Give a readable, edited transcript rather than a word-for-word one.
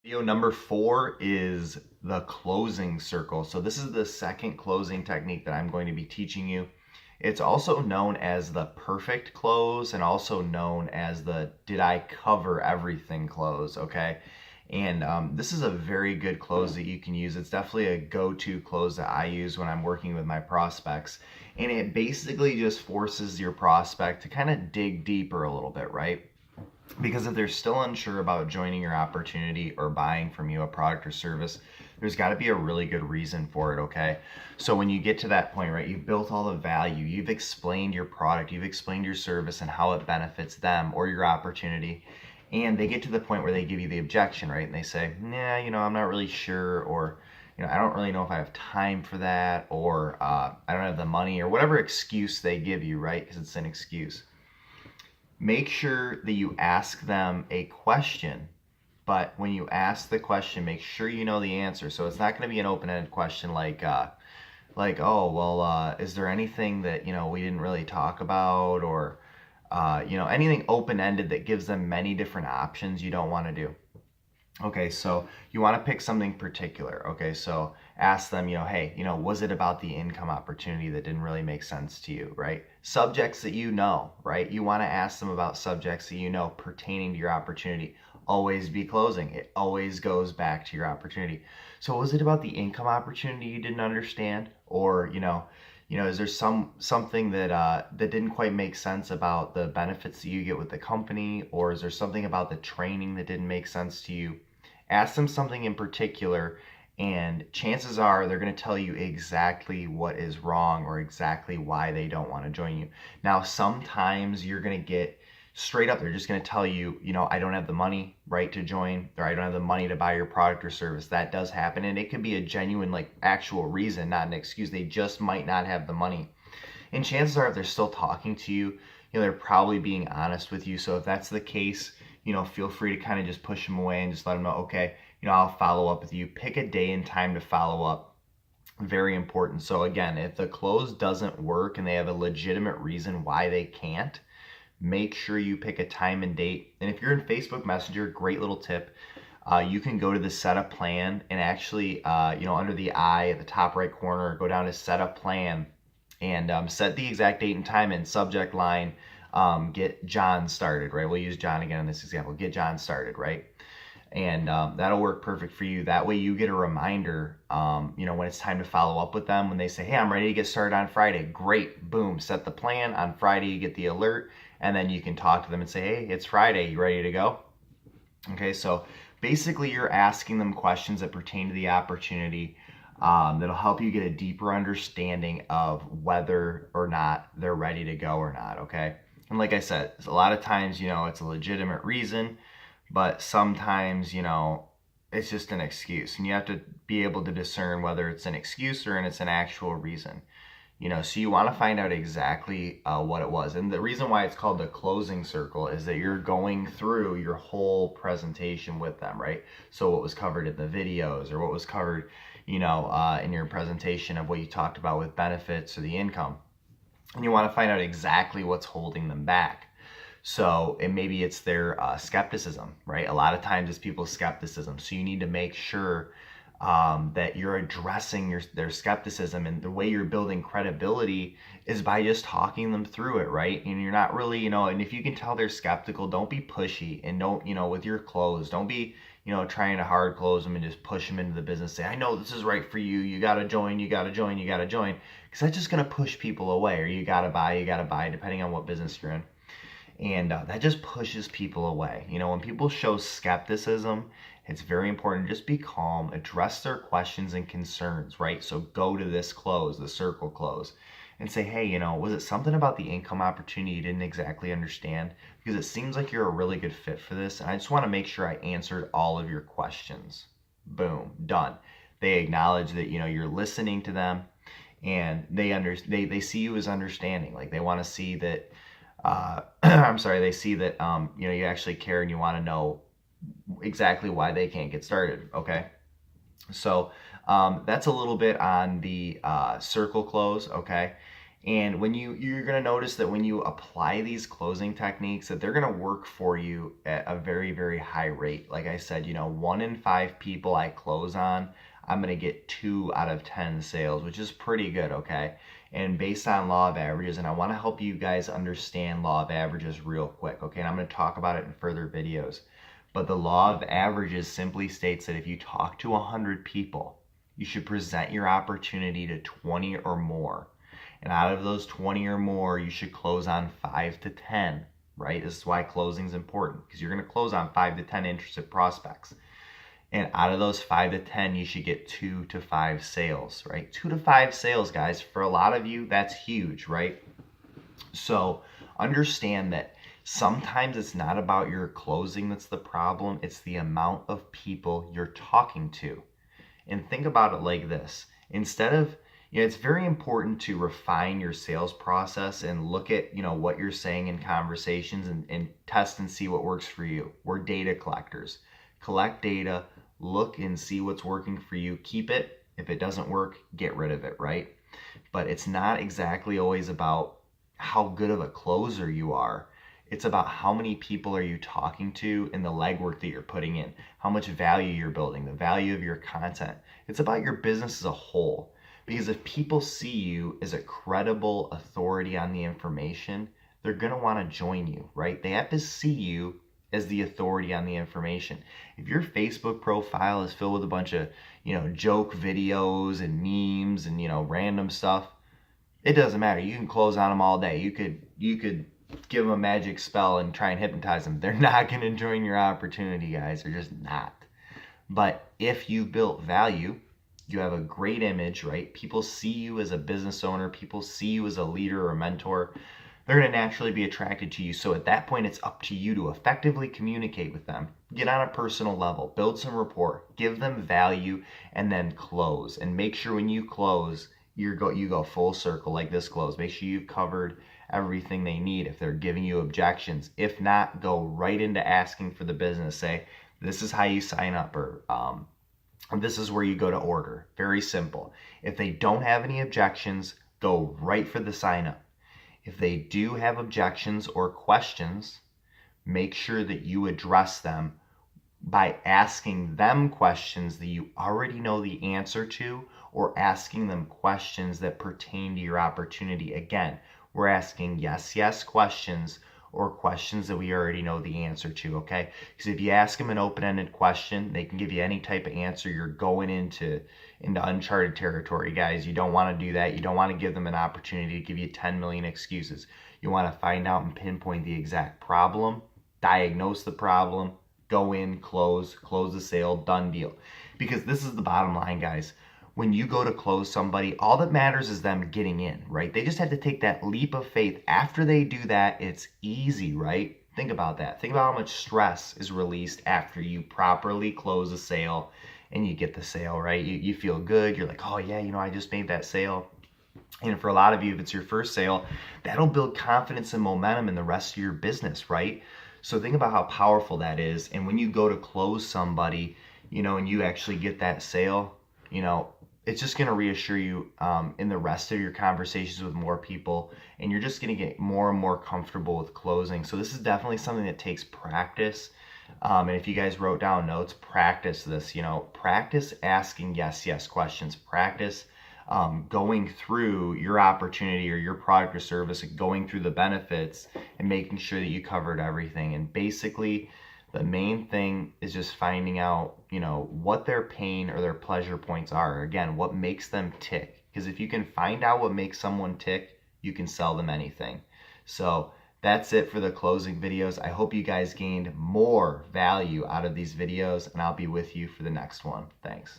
Video number 4 is the closing circle. So this is the second closing technique that I'm going to be teaching you. It's also known as the perfect close and also known as the did I cover everything close, okay? And this is a very good close that you can use. It's definitely a go-to close that I use when I'm working with my prospects. And it basically just forces your prospect to kind of dig deeper a little bit, right? Because if they're still unsure about joining your opportunity or buying from you a product or service, there's got to be a really good reason for it, okay? So when you get to that point, right, you've built all the value, you've explained your product, you've explained your service and how it benefits them or your opportunity, and they get to the point where they give you the objection, right? And they say, nah, I'm not really sure, or, I don't really know if I have time for that, or I don't have the money, or whatever excuse they give you, right? Because it's an excuse. Make sure that you ask them a question, but when you ask the question, make sure you know the answer. So it's not going to be an open-ended question like, oh, well, is there anything that, we didn't really talk about, or, anything open-ended that gives them many different options you don't want to do. Okay, so you want to pick something particular. Okay, so ask them, hey, was it about the income opportunity that didn't really make sense to you, right? Subjects that right? You want to ask them about subjects that pertaining to your opportunity. Always be closing. It always goes back to your opportunity. So was it about the income opportunity you didn't understand? Or, is there something that didn't quite make sense about the benefits that you get with the company? Or is there something about the training that didn't make sense to you? Ask them something in particular, and chances are they're going to tell you exactly what is wrong or exactly why they don't want to join you. Now, sometimes you're going to get straight up, they're just going to tell you, I don't have the money, right, to join, or I don't have the money to buy your product or service. That does happen, and it could be a genuine, actual reason, not an excuse. They just might not have the money. And chances are, if they're still talking to you, they're probably being honest with you. So if that's the case, feel free to kind of just push them away and just let them know, okay, I'll follow up with you. Pick a day and time to follow up. Very important. So again, if the close doesn't work and they have a legitimate reason why they can't, make sure you pick a time and date. And if you're in Facebook Messenger, great little tip. You can go to the setup plan and actually, under the I at the top right corner, go down to setup plan and set the exact date and time and subject line, get John started, right? We'll use John again in this example, get John started, right? And that'll work perfect for you. That way you get a reminder, when it's time to follow up with them. When they say, hey, I'm ready to get started on Friday, great, boom, set the plan. On Friday, you get the alert, and then you can talk to them and say, hey, it's Friday, you ready to go? Okay, so basically you're asking them questions that pertain to the opportunity, that'll help you get a deeper understanding of whether or not they're ready to go or not, okay? And like I said, a lot of times, it's a legitimate reason, but sometimes, it's just an excuse. And you have to be able to discern whether it's an excuse or it's an actual reason. So you want to find out exactly what it was. And the reason why it's called the closing circle is that you're going through your whole presentation with them, right? So what was covered in the videos, or what was covered, in your presentation of what you talked about with benefits or the income. And you want to find out exactly what's holding them back. So, and maybe it's their skepticism, right? A lot of times it's people's skepticism. So you need to make sure that you're addressing their skepticism, and the way you're building credibility is by just talking them through it, right? And you're not really, and if you can tell they're skeptical, don't be pushy, and don't, with your close, don't be, trying to hard close them and just push them into the business. Say, I know this is right for you. You got to join, you got to join, you got to join. Because that's just going to push people away, or you got to buy, depending on what business you're in. And that just pushes people away. When people show skepticism, it's very important to just be calm, address their questions and concerns, right? So go to this close, the circle close, and say, hey, was it something about the income opportunity you didn't exactly understand? Because it seems like you're a really good fit for this, and I just want to make sure I answered all of your questions. Boom, done. They acknowledge that, you're listening to them, and they see you as understanding. Like, they want to see that, they see that, you actually care and you want to know exactly why they can't get started, okay? So that's a little bit on the circle close, okay? And when you're going to notice that when you apply these closing techniques, that they're going to work for you at a very, very high rate. Like I said, 1 in 5 people I close on, I'm going to get 2 out of 10 sales, which is pretty good, okay? And based on law of averages, and I want to help you guys understand law of averages real quick, okay? And I'm going to talk about it in further videos. But the law of averages simply states that if you talk to 100 people, you should present your opportunity to 20 or more. And out of those 20 or more, you should close on 5 to 10, right? This is why closing is important, because you're going to close on 5 to 10 interested prospects. And out of those 5 to 10, you should get 2 to 5 sales, right? 2 to 5 sales, guys. For a lot of you, that's huge, right? So understand that sometimes it's not about your closing that's the problem. It's the amount of people you're talking to. And think about it like this. Instead of, it's very important to refine your sales process and look at, what you're saying in conversations and test and see what works for you. We're data collectors. Collect data, look and see what's working for you. Keep it. If it doesn't work, get rid of it, right? But it's not exactly always about how good of a closer you are. It's about how many people are you talking to and the legwork that you're putting in, how much value you're building, the value of your content. It's about your business as a whole. Because if people see you as a credible authority on the information, they're going to want to join you, right? They have to see you as the authority on the information. If your Facebook profile is filled with a bunch of, joke videos and memes and, random stuff, it doesn't matter. You can close on them all day. You could give them a magic spell and try and hypnotize them. They're not going to join your opportunity, guys. They're just not. But if you built value, you have a great image, right? People see you as a business owner. People see you as a leader or mentor. They're going to naturally be attracted to you. So at that point, it's up to you to effectively communicate with them. Get on a personal level, build some rapport, give them value, and then close. And make sure when you close, you go full circle like this close. Make sure you've covered everything they need. If they're giving you objections, if not, go right into asking for the business. Say, this is how you sign up, or this is where you go to order. Very simple. If they don't have any objections, go right for the sign up. If they do have objections or questions, make sure that you address them by asking them questions that you already know the answer to, or asking them questions that pertain to your opportunity. Again, we're asking yes questions, or questions that we already know the answer to, okay? Because if you ask them an open-ended question, they can give you any type of answer. You're going into uncharted territory, guys. You don't want to do that. You don't want to give them an opportunity to give you 10 million excuses. You want to find out and pinpoint the exact problem, diagnose the problem, go in, close the sale, done deal. Because this is the bottom line, guys. When you go to close somebody, all that matters is them getting in, right? They just have to take that leap of faith. After they do that, it's easy, right? Think about that. Think about how much stress is released after you properly close a sale and you get the sale, right? You feel good. You're like, oh yeah, I just made that sale. And for a lot of you, if it's your first sale, that'll build confidence and momentum in the rest of your business, right? So think about how powerful that is. And when you go to close somebody, and you actually get that sale, it's just going to reassure you in the rest of your conversations with more people, and you're just going to get more and more comfortable with closing. So this is definitely something that takes practice. And if you guys wrote down notes, practice this, practice asking yes questions, practice going through your opportunity or your product or service, and going through the benefits and making sure that you covered everything. And basically, the main thing is just finding out, what their pain or their pleasure points are. Again, what makes them tick. Because if you can find out what makes someone tick, you can sell them anything. So that's it for the closing videos. I hope you guys gained more value out of these videos, and I'll be with you for the next one. Thanks.